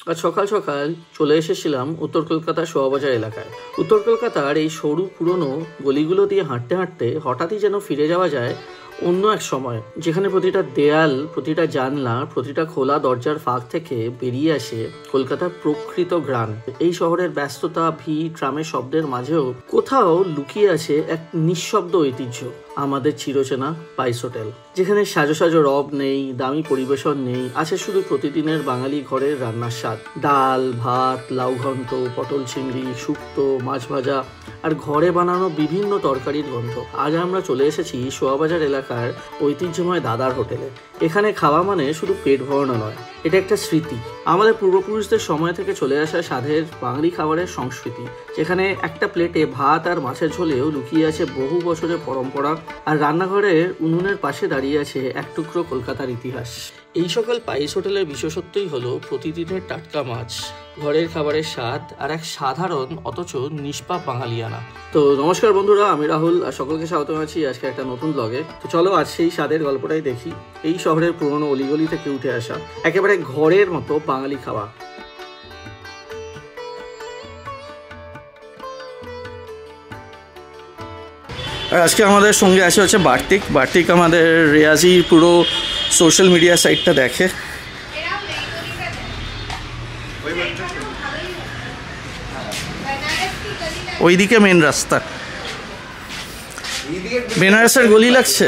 আজ সকাল সকাল চলে এসেছিলাম উত্তর কলকাতার শোয়াবাজার এলাকায়। উত্তর কলকাতার এই সরু পুরনো গলিগুলো দিয়ে হাঁটতে হাঁটতে হঠাৎই যেন ফিরে যাওয়া যায় অন্য এক সময়, যেখানে প্রতিটা দেয়াল, প্রতিটা জানলা, প্রতিটা খোলা দরজার ফাঁক থেকে বেরিয়ে আসে কলকাতার প্রকৃত ঘ্রাণ। এই শহরের ব্যস্ততা, ভিড়, ট্রামের শব্দের মাঝেও কোথাও লুকিয়ে আছে এক নিঃশব্দ ঐতিহ্য, আমাদের চিরচেনা পাইস হোটেল, যেখানে সাজো সাজো রব নেই, দামি পরিবেশন নেই, আছে শুধু প্রতিদিনের বাঙালি ঘরের রান্নার স্বাদ। ডাল, ভাত, লাউ ঘন্ট, পটল চিংড়ি, শুক্তো, মাছ ভাজা আর ঘরে বানানো বিভিন্ন তরকারির গন্ধ। আজ আমরা চলে এসেছি শোয়াবাজার এলাকার ঐতিহ্যময় দাদার হোটেলে। এখানে খাওয়া মানে শুধু পেট ভরানো নয়, এটা একটা স্মৃতি, আমাদের পূর্বপুরুষদের সময় থেকে চলে আসা স্বাদের বাঙালি খাবারের সংস্কৃতি, যেখানে একটা প্লেটে ভাত আর মাছের ঝোলেও লুকিয়ে আছে বহু বছরের পরম্পরা, আর রান্নাঘরের উনুনের পাশে দাঁড়িয়ে আছে এক টুকরো কলকাতার ইতিহাস। এই সকল পাইস হোটেলের বিশেষত্বই হলো প্রতিদিনের টাটকা মাছ, ঘরের খাবারের স্বাদ আর এক সাধারণ অথচ নিষ্পাপ বাঙালিয়ানা। তো নমস্কার বন্ধুরা, আমি রাহুল আর সকলকে স্বাগত জানাচ্ছি আজকে একটা নতুন ব্লগে। তো চলো আজ সেই স্বাদের গল্পটাই দেখি। এই শহরের পুরনো অলিগলি থেকে উঠে আসা একেবারে ঘরের মতো বাঙালি খাওয়া। আর আজকে আমাদের সঙ্গে আছে হচ্ছে বার্তিক আমাদের রেয়াজির পুরো সোশ্যাল মিডিয়া সাইটটা দেখে। ওইদিকে মেন রাস্তা, বেনারসের গলি লাগছে।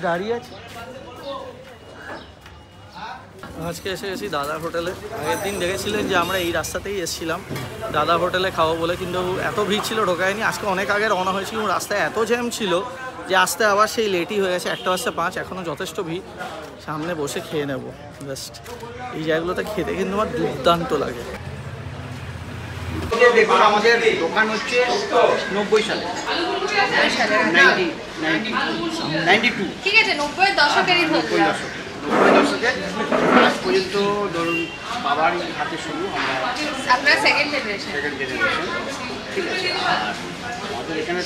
দাঁড়িয়ে আছে। আজকে এসে গেছি দাদার হোটেলে। আগের দিন দেখেছিলেন যে আমরা এই রাস্তাতেই এসেছিলাম দাদা হোটেলে খাবো বলে, কিন্তু এত ভিড় ছিল ঢোকায়নি। আজকে অনেক আগে রওনা হয়েছিল, রাস্তায় এত জ্যাম ছিল যে আসতে আবার সেই লেটই হয়ে গেছে, 1:05। এখনও যথেষ্ট ভিড়, সামনে বসে খেয়ে নেব জাস্ট। এই জায়গাগুলোতে খেতে কিন্তু আমার দুর্দান্ত লাগে। দেখুন আমাদের দোকান হচ্ছে 90 সালে, 92, ঠিক আছে, 90-এর দশকেরই ধরুন। 90 দশকে আজ পর্যন্ত ধরুন বাবার হাতে শুরু, আমরা আপনার সেকেন্ড জেনারেশন, ঠিক আছে। আর আমাদের এখানে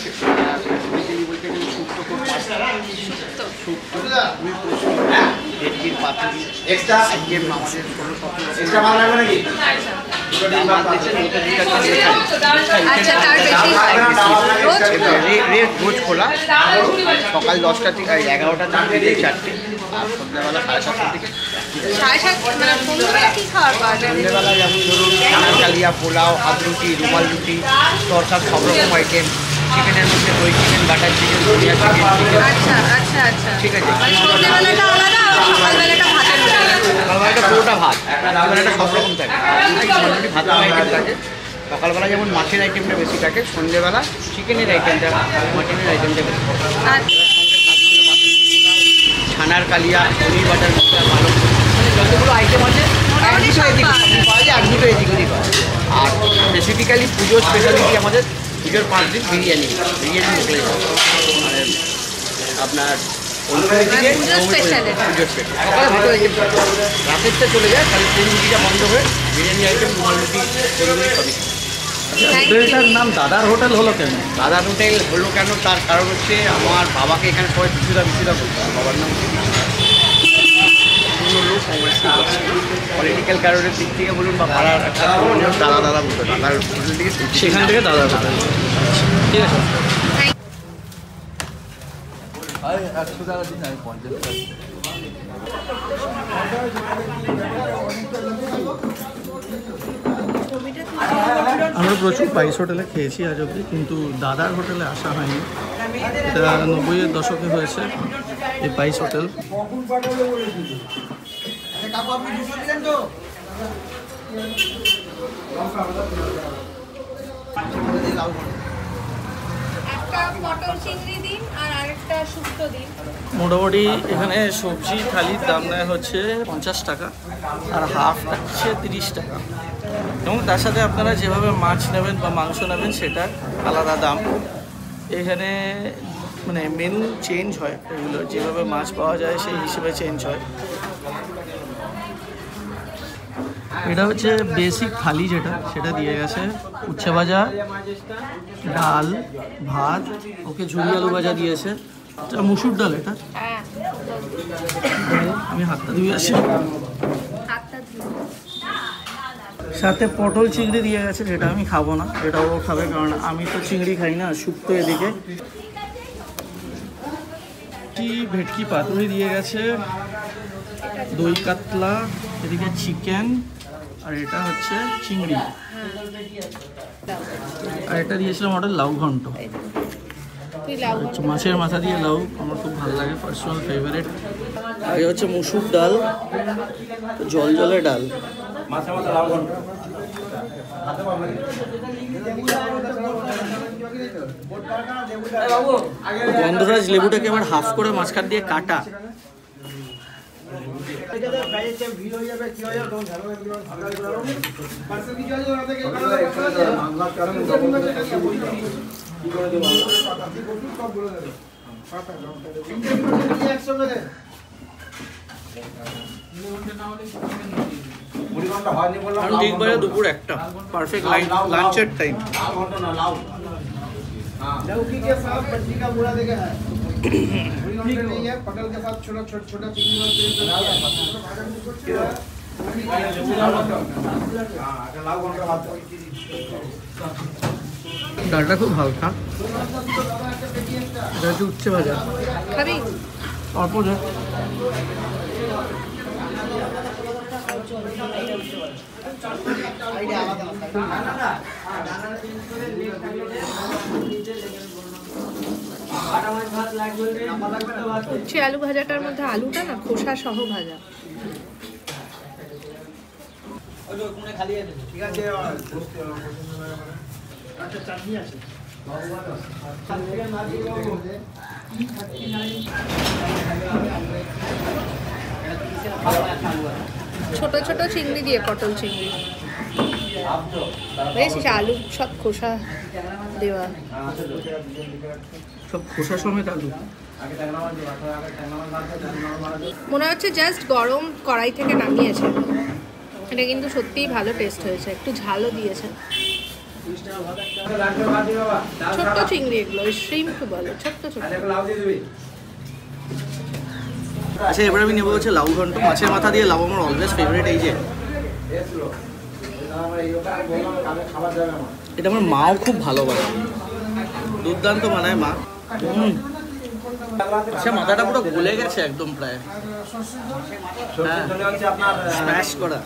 বলতে গেলে শুক্তো খুব শুক্তো খুবই প্রচুর, ভেটকির পাতুরি আজকে আমাদের 16 রোজ খোলা, সকাল 10টা থেকে 11টা থেকে 4টে, আর সন্ধ্যাবেলা 7:30 থেকে 7:30। সন্ধ্যেবেলা যেমন ধরুন চানার কালিয়া, পোলাও, হাত রুটি, রুমাল রুটি, তরকা, সব রকম আইটেম, চিকেনের মধ্যে দই চিকেন, বাটার চিকেন, ধনিয়া চিকেন, ঠিক আছে। সকালবেলাটা পুরোটা ভাত, সকালবেলাটা সব রকম থাকে, ভাতের আইটেম থাকে। সকালবেলা যেমন মাছের আইটেমটা বেশি থাকে, সন্ধ্যেবেলা চিকেনের আইটেমটা, মাটনের আইটেমটা বেশি থাকে। ছানার কালিয়া, পনির বাটার মশলা, পালক, যতগুলো আইটেম আছে পাওয়া যায়, 8 দুটো এদিক ওদিক হয়। আর স্পেসিফিক্যালি পুজোর স্পেশালিটি আমাদের পুজোর 5 দিন বিরিয়ানি মোকলে যায়। মানে আপনার পুজোর স্পেশাল, সকালে ভালো আইটেম, রাতেরটা চলে যায়, তাহলে ট্রেন রুটিটা বন্ধ হয়ে বিরিয়ানি আইটেম, রুমাল রুটি, এগুলোই সবই। হোটেলটার নাম দাদার হোটেল হলো কেন? দাদার হোটেল হলো কেন, তার কারণ হচ্ছে আমার বাবাকে এখানে সবাই বিশুদা বলতো। বাবার নাম লোক পলিটিক্যাল কারণের দিক থেকে বলুন বা ভাড়ার একটা দাদা বলতো, দাদার হোটেল থেকে, সেখান থেকে দাদার হোটেল। ঠিক আছে, আমরা প্রচুর পাইস হোটেলে খেয়েছি আজ অবধি, কিন্তু দাদার হোটেলে আসা হয়নি। এটা 90-এর দশকে হয়েছে এই পাইস হোটেল। মোটামুটি এখানে সবজি থালির দাম নেয় হচ্ছে 50 টাকা, আর হাফ হচ্ছে 30 টাকা। এবং তার সাথে আপনারা যেভাবে মাছ নেবেন বা মাংস নেবেন সেটা আলাদা দাম। এখানে মানে মেনু চেঞ্জ হয়, এগুলো যেভাবে মাছ পাওয়া যায় সেই হিসেবে চেঞ্জ হয়। এটা হচ্ছে বেসিক থালি যেটা, সেটা দিয়ে গেছে উচ্ছে ভাজা, ডাল, ভাত, ওকে ঝুড়ি আলু ভাজা দিয়েছে। এটা মুসুর ডাল, এটা হ্যাঁ, আমি হাতটা ধুয়ে আসি। হাতটা ধুয়ে। সাথে পটল চিংড়ি দিয়ে গেছে, যেটা আমি খাবো না, এটা ও খাবে, কারণ আমি তো চিংড়ি খাই না, শুক্তো। এদিকে ভেটকি পাতুরি দিয়ে গেছে, দই কাতলা, এদিকে চিকেন, আর এটা হচ্ছে চিংড়ি, আর এটা দিয়েছিলাম অর্ডার লাউ ঘন্ট। তুই লাউ মাছের মাথা দিয়ে লাউ আমার খুব ভালো লাগে, পার্সোনাল ফেভারিট। আর এই হচ্ছে মুসুর ডাল, জল জলে ডাল। গন্ধরাজ লেবুটাকে আবার হাফ করে মাঝখান দিয়ে কাটা। ঠিক বাজে দুপুর 1টা, পারফেক্ট লাঞ্চের টাইম। लौकी के साथ बज्जी का बुरा देखा है नहीं है, पटल के साथ छोटा छोटा ডালটা খুব হালকা, এটা হচ্ছে উচ্ছে ভাজা, খাবি? অল্প যা। উচ্ছে আলু ভাজাটার মধ্যে আলুটা না খোসা সহ ভাজা। ঠিক আছে। আচ্ছা, চাটনি আছে। ছোট ছোট চিংড়ি দিয়ে, পটল চিংড়ি, বুঝেছিস? আলু সব খোসা দেওয়া, সব খোসা সমেত আলু। মনে হচ্ছে জাস্ট গরম কড়াই থেকে নামিয়েছে। এটা কিন্তু সত্যিই ভালো টেস্ট হয়েছে, একটু ঝালও দিয়েছে। ছোট্ট চিংড়ি, এগুলো শ্রিম্প বলে, ছোট্ট ছোট্ট। আচ্ছা, এবার আমি নেবো হচ্ছে লাউ ঘন্ট। মাছের মাথা দিয়ে লাউ আমার অলওয়েজ ফেভারিট। এই যে এটা আমার মাও খুব ভালোবাসে, দুর্দান্ত বানায় মা। আচ্ছা, মাথাটা পুরো গলে গেছে একদম প্রায়, হ্যাঁ, স্ম্যাশ করা।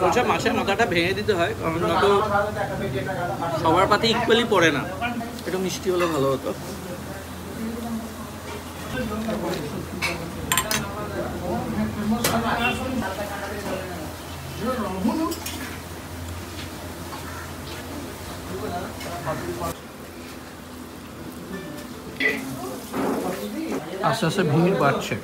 আচ্ছা, মাছের মাথাটা ভেঙে দিতে হয়, কারণ তো সবার পাতে ইকুয়ালি পড়ে না, একটু মিষ্টি হলে ভালো হতো। আস্তে আস্তে ভিড় বাড়ছে।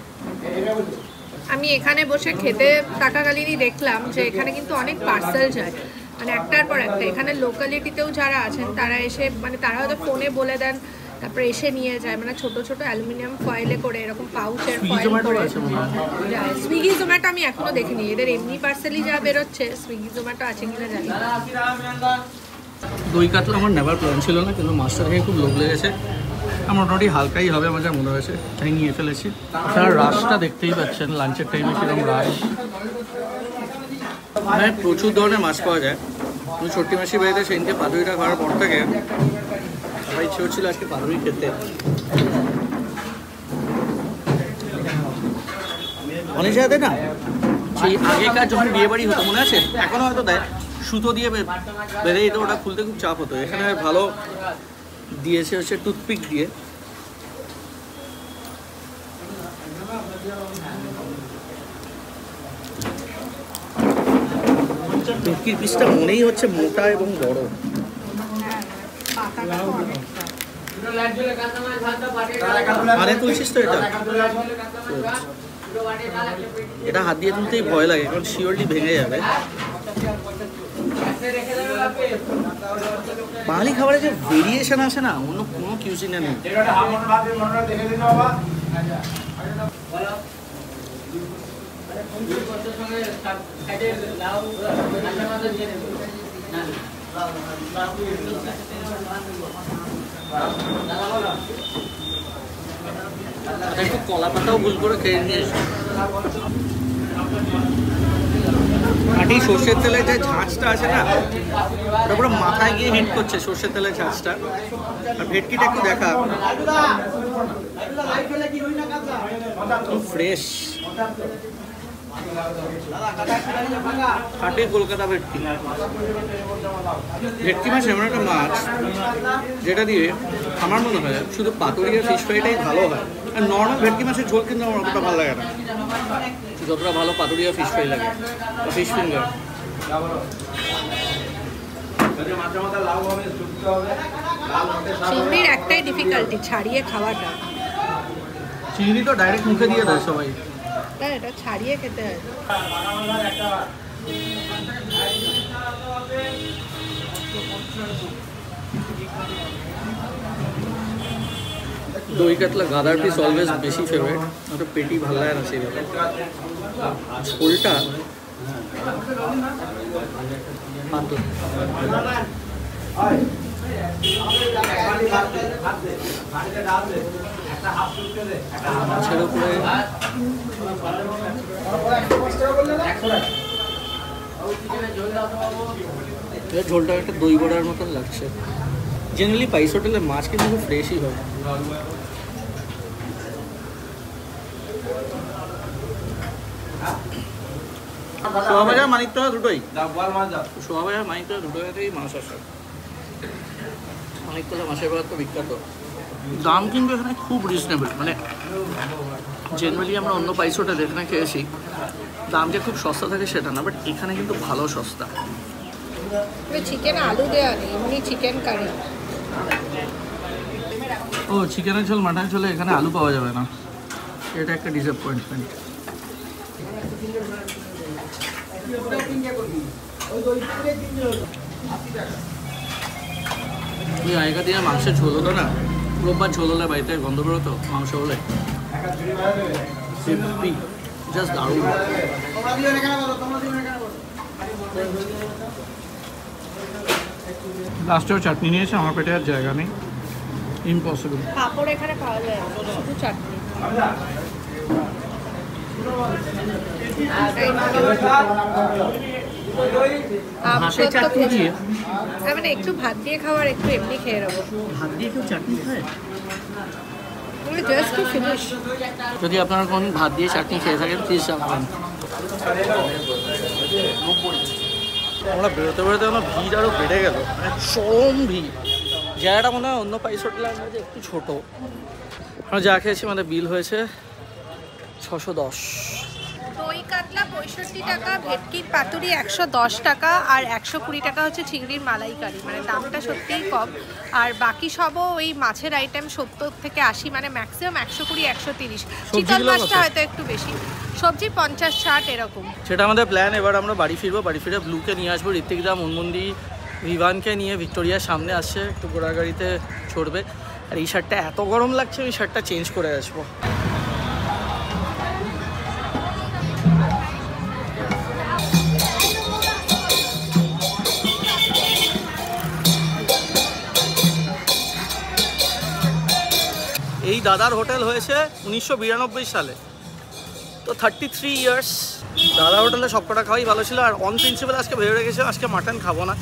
আমি এখানে বসে খেতে থাকাকালীনই দেখলাম যে এখানে কিন্তু অনেক পার্সেল যায়, মানে একটার পর একটা। এখানে লোকালিটিতেও যারা আছেন তারা এসে, মানে তারা হয়তো ফোনে বলে দেন, তারপরে এসে নিয়ে যায়, মানে ছোট ছোট অ্যালুমিনিয়াম ফয়েলে করে, এরকম পাউচের ফয়েল করে যায়। সুইগি জোম্যাটো আমি এখনো দেখিনি, এদের এমনি পার্সেলই যা বেরোচ্ছে, সুইগি জোম্যাটো আছে কিনা জানি না। দই কাতলা আমার নেবার প্ল্যান ছিল না, কিন্তু মাছটা খেয়ে খুব লোভ লেগেছে। আমার মোটামুটি হালকাই হবে আমার যা মনে হয়েছে, তাই নিয়ে ফেলেছি। আপনারা রাশটা দেখতেই পাচ্ছেন, লাঞ্চের টাইমে কিরকম রাশ। মানে প্রচুর ধরনের মাছ পাওয়া যায়। আমি ছোট্টি মাসির বাড়িতে সেদিনকে পাতুরিটা খাওয়ার পর থেকে আমার ইচ্ছে হচ্ছিল আজকে পাতুরি খেতে। অনেক জায়গাতে না, সেই আগেকার যখন বিয়ে বাড়ি হতো মনে আছে, এখনও হয়তো দেয়, সুতো দিয়ে বেঁধে দিত, ওটা খুলতে খুব চাপ হতো। এখানে ভালো দিয়েছে হচ্ছে টুথপিক দিয়ে। ভেটকির পিসটা মনেই হচ্ছে মোটা এবং বড়। মানে তুলছিস তো এটা? এটা হাত দিয়ে তুলতেই ভয় লাগে, কারণ শিওরলি ভেঙে যাবে। বাঙালি খাবারে যে ভেরিয়েশন আছে না, অন্য কোনো কিউজিনে নেই। একটু কলা পাতাও ভুল করে খেয়ে নিয়ে এসো। খাঁটি সর্ষের তেলের যে ঝাঁঝটা আছে না, ওটা পুরো মাথায় গিয়ে হিট করছে সর্ষের তেলের ঝাঁঝটা। আর ভেটকিটা একটু দেখা, ফ্রেশ খাঁটি কলকাতা ভেটকি। ভেটকি মাছ এমন একটা মাছ যেটা দিয়ে আমার মনে হয় শুধু পাতুরি আর ফিশ ফ্রাইটাই ভালো হয়। আর নর্মাল ভেটকি মাছের ঝোল কিন্তু আমার অতটা ভালো লাগে না, যতটা ভালো পাতুরি আর ফিশ ফ্রাই লাগে বা ফিশ ফিঙ্গার। চিংড়ির একটাই ডিফিকাল্টি, ছাড়িয়ে খাওয়াটা। চিংড়ি তো ডাইরেক্ট মুখে দিয়ে দেয় সবাই, তাই এটা ছাড়িয়ে খেতে হয়। দই কাতলা গাদার পিস অলওয়েজ বেশি ফেভারিট, ওটা পেটি ভালো লাগে না সেভাবে। ঝোলটা পাতলা, মাছের উপরে ঝোলটা একটা দই বড়ার মতন লাগছে। জেনারেলি পাইস হোটেলের মাছ কিন্তু খুব ফ্রেশই হয়। শোভাবাজার মানিকতলা দুটোই, শোভাবাজার মানিকতলা দুটোতেই মাছ আসে। মানিকতলা মাছের বাজার তো বিখ্যাত। দাম কিন্তু এখানে খুব রিজনেবল, মানে জেনারেলি আমরা অন্য পাইস হোটেল এখানে খেয়েছি দাম যে খুব সস্তা থাকে সেটা না, বাট এখানে কিন্তু ভালো সস্তা। চিকেন আলু দেওয়া নেই, এমনি চিকেন কারি। ও চিকেনের ঝোল মাটনের ঝোলে এখানে আলু পাওয়া যাবে না, এটা একটা ডিসঅ্যাপয়েন্টমেন্ট। ওই আগেকার দিনে মাংসের ঝোল হতো না, রোববার ঝোল হলে বাড়িতে গন্ধ বেরোতো মাংস হলে, জাস্ট দারুণ। লাস্টেও চাটনি নিয়েছে, আমার পেটে আর জায়গা নেই, ইম্পসিবল। পাঁপড় এখানে পাওয়া যায় না, শুধু চাটনি। হাঁসের চাটনি দিয়ে, মানে একটু ভাত দিয়ে খাওয়ার, একটু এমনি খেয়ে নেবো। ভাত দিয়ে কেউ চাটনি খায়? Just to finish. যদি আপনারা কোন ভাত দিয়ে চাটনি খেয়ে থাকেন প্লিজ জানাবেন। আমরা বেরোতে বেরোতে আমার ভিড় আরও বেড়ে গেল, মানে চরম ভিড়। জায়গাটা মনে হয় অন্য পাইস হোটেলের মধ্যে একটু ছোটো। আমরা যা খেয়েছি মানে বিল হয়েছে 610। দই কাতলা 65 টাকা, ভেটকির পাতুরি 110 টাকা, আর 120 টাকা হচ্ছে চিংড়ির মালাইকারি। মানে দামটা সত্যিই কম। আর বাকি সবও ওই মাছের আইটেম 70 থেকে 80, মানে ম্যাক্সিমাম 120 130। চিতল মাছটা হয়তো একটু বেশি, সবজি 50-60 এরকম। সেটা আমাদের প্ল্যান। এবার আমরা বাড়ি ফিরবো, বাড়ি ফিরে ব্লুকে নিয়ে আসবো, ঋত্বিকদা, মনমন্দি, ভিভানকে নিয়ে ভিক্টোরিয়ার সামনে আসছে, একটু ঘোড়াগাড়িতে চড়বে। আর এই শার্টটা এত গরম লাগছে, ওই শার্টটা চেঞ্জ করে আসবো। এই দাদার হোটেল হয়েছে 1992 সালে, তো 33 ইয়ার্স। দাদা হোটেলে সবকটা খাওয়াই ভালো ছিল। আর অন প্রিন্সিপাল আজকে ভেবে রেখেছে আজকে মাটন খাবো না,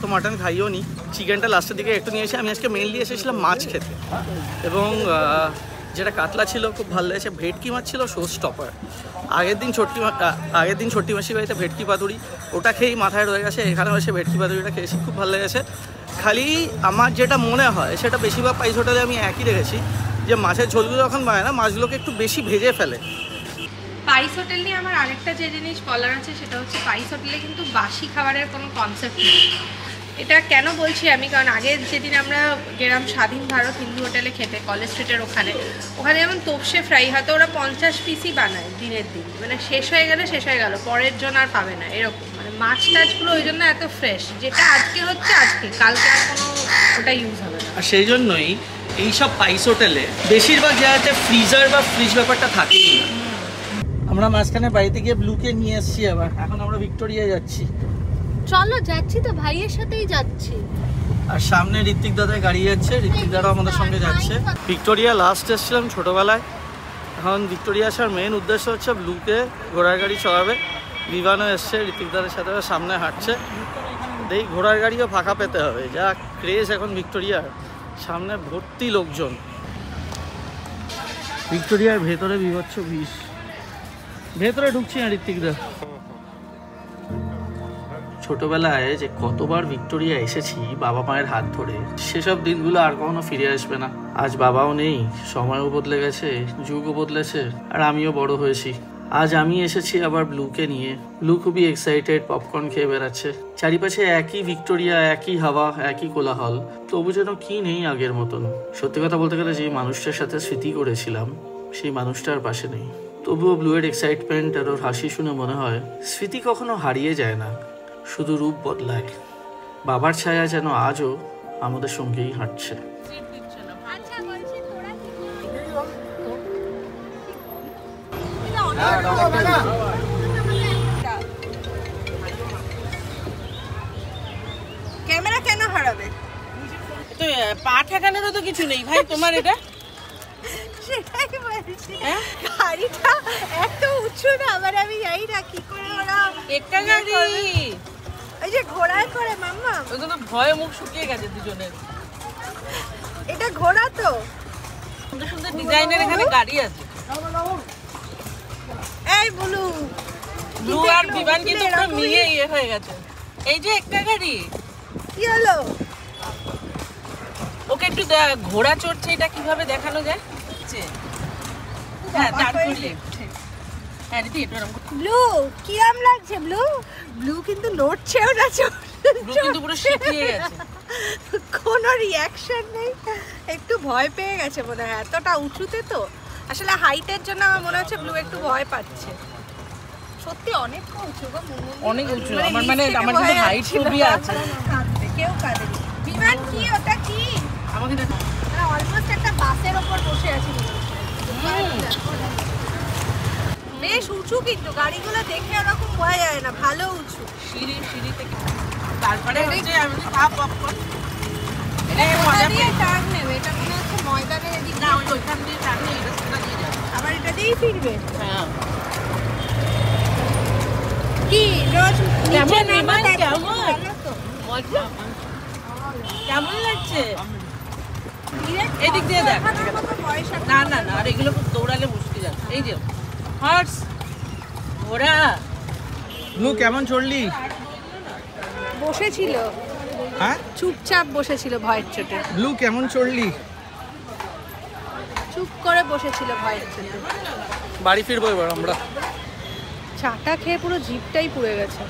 তো মাটন খাইও নি। চিকেনটা লাস্টের দিকে একটু নিয়ে এসে আমি আজকে মেনলি এসেছিলাম মাছ খেতে, এবং যেটা কাতলা ছিল খুব ভালো লেগেছে। ভেটকি মাছ ছিল শো স্টপার। আগের দিন ছোট্টি মাসি বাড়িতে ভেটকি পাতুরি, ওটা খেয়েই মাথায় রয়ে গেছে। এখানে এসে ভেটকি পাতুরিটা খেয়েছি, খুব ভালো লেগেছে। খালি আমার যেটা মনে হয় সেটা বেশিরভাগ পাইস হোটেলে আমি একই দেখেছি, যে মাছের ঝোলগুলো যখন বানায় না, মাছগুলোকে একটু বেশি ভেজে ফেলে। পাইস হোটেল নিয়ে আমার আরেকটা যে জিনিস বলার আছে সেটা হচ্ছে পাইস হোটেলে কিন্তু বাসি খাবারের কোনো কনসেপ্ট নেই। এটা কেন বলছি আমি, কারণ আগে যেদিন আমরা গেলাম স্বাধীন ভারত হিন্দু হোটেলে খেতে কলেজ স্ট্রিটের ওখানে যেমন তোপসে ফ্রাই হয়তো ওরা 50 পিসই বানায় দিনের দিন, মানে শেষ হয়ে গেল পরের জন আর পাবে না এরকম। মানে মাছ টাছগুলো ওই জন্য এত ফ্রেশ, যেটা আজকে হচ্ছে আজকে, কালকে আর কোনো ওটা ইউজ হবে না। আর সেই জন্যই এইসব পাইস হোটেলে বেশিরভাগ জায়গাতে ফ্রিজার বা ফ্রিজ ব্যাপারটা থাকেই না। আমরা মাঝখানে বাড়িতে গিয়ে ব্লুকে নিয়ে এসেছি, আবার এখন আমরা ভিক্টোরিয়া যাচ্ছি। চলো যাচ্ছি তো, ভাইয়ের সাথেই যাচ্ছি। আর সামনে ঋত্বিক দাদার গাড়ি যাচ্ছে, ঋত্বিক দাদাও আমাদের সঙ্গে যাচ্ছে। ভিক্টোরিয়া লাস্ট এসেছিলাম ছোটোবেলায়, এখন ভিক্টোরিয়া আসার মেন উদ্দেশ্য হচ্ছে ব্লুকে ঘোড়ার গাড়ি চড়াবে। বিমানও এসছে, ঋত্বিক দাদার সাথে সামনে হাঁটছে। এই ঘোড়ার গাড়িও ফাঁকা পেতে হবে, যা ক্রেজ এখন ভিক্টোরিয়ার, সামনে ভর্তি লোকজন। ভিক্টোরিয়ার ভেতরে বিভৎস বিষ, ভেতরে ঢুকছি না ঋত্বিকদা। ছোটবেলায় যে কতবার ভিক্টোরিয়া এসেছি বাবা মায়ের হাত ধরে, সেসব দিনগুলো আর কখনো ফিরে আসবে না। আজ বাবাও নেই, সময়ও বদলে গেছে, যুগও বদলেছে, আর আমিও বড় হয়েছি। আজ আমি এসেছি আবার ব্লুকে নিয়ে। ব্লু খুবই এক্সাইটেড, পপকর্ন খেয়ে বেড়াচ্ছে। চারিপাশে একই ভিক্টোরিয়া, একই হাওয়া, একই কোলাহল, তবু যেন কি নেই আগের মতন। সত্যি কথা বলতে গেলে যে মানুষটার সাথে স্মৃতি করেছিলাম সেই মানুষটার পাশে নেই। তবুও ব্লুয়ের এক্সাইটমেন্ট আর ওর হাসি শুনে মনে হয় স্মৃতি কখনো হারিয়ে যায় না, শুধু রূপ বদলায়। বাবার ছায়া যেন আজও আমাদের সঙ্গেই হাঁটছে। ক্যামেরা কেন হারাবে? তো পা ঠেকানোরও তো কিছু নেই ভাই তোমার, এটা সেটাই বলছি, গাড়িটা এত উঁচু না, আবার আমি যাই না কি করে ওরা একটা গাড়ি, ওই যে ঘোড়ায় করে মাম্মা, ওই তো ভয়ে মুখ শুকিয়ে গেছে দুজনের। এটা ঘোড়া তো, সুন্দর সুন্দর ডিজাইনের এখানে গাড়ি আছে। এই ব্লু ব্লু আর বিমান কিন্তু পুরো মিলে ইয়ে হয়ে গেছে। এই যে একটা গাড়ি, কি হলো? ওকে একটু ঘোড়া চড়ছে, এটা কিভাবে দেখানো যায়? হ্যাঁ তারপরে হ্যাঁ দিদি এটা ব্লু কিরম লাগছে? ব্লু ব্লু কিন্তু নড়ছেও না, ব্লু কিন্তু পুরো শিখিয়ে গেছে, কোনো রিয়াকশন নেই, একটু ভয় পেয়ে গেছে মনে হয়, এতটা উঁচুতে তো। আসলে হাইটের জন্য আমার মনে হচ্ছে ব্লু একটু ভয় পাচ্ছে। সত্যি অনেক উঁচু গো, অনেক উঁচু। আমার মানে আমার কিন্তু হাইট ফোবিয়া আছে। কেউ কাঁদেনি। বিমান কি ওটা কি? আমাকে দেখো, অলমোস্ট একটা বাসের ওপর বসে আছি। বেশ উঁচু, কিন্তু গাড়িগুলো দেখে ওরকম বোঝা যায় না, ভালো উঁচু। সিঁড়ি সিঁড়ি থেকে তারপরে হচ্ছে আমি খা পপকর্ন। এটা মজা দিয়ে টার্ন নেবে, এটা মনে হচ্ছে ময়দানের এদিক না ওইখান দিয়ে টার্ন নিয়ে এটা সেটা দিয়ে যাবে, আবার এটা দিয়েই ফিরবে। হ্যাঁ কি রোজ কেমন নিচে নামা, বিমান, তারপর কেমন? ভালো তো। মজা কেমন লাগছে? Direct এদিক দিয়ে দেখ। ওঠানোর মতো বয়স এখন না না না, আর এগুলো খুব দৌড়ালে মুশকিল আছে। এই যে হর্স, ঘোড়া। ব্লু কেমন চড়লি? বসেছিল, হ্যাঁ চুপচাপ বসেছিল ভয়ের চোটে, ব্লু কেমন চড়লি? চুপ করে বসেছিল ভয়ের চোটে। বাড়ি ফিরবো এবার আমরা। চাটা খেয়ে পুরো জিভটাই পুড়ে গেছে।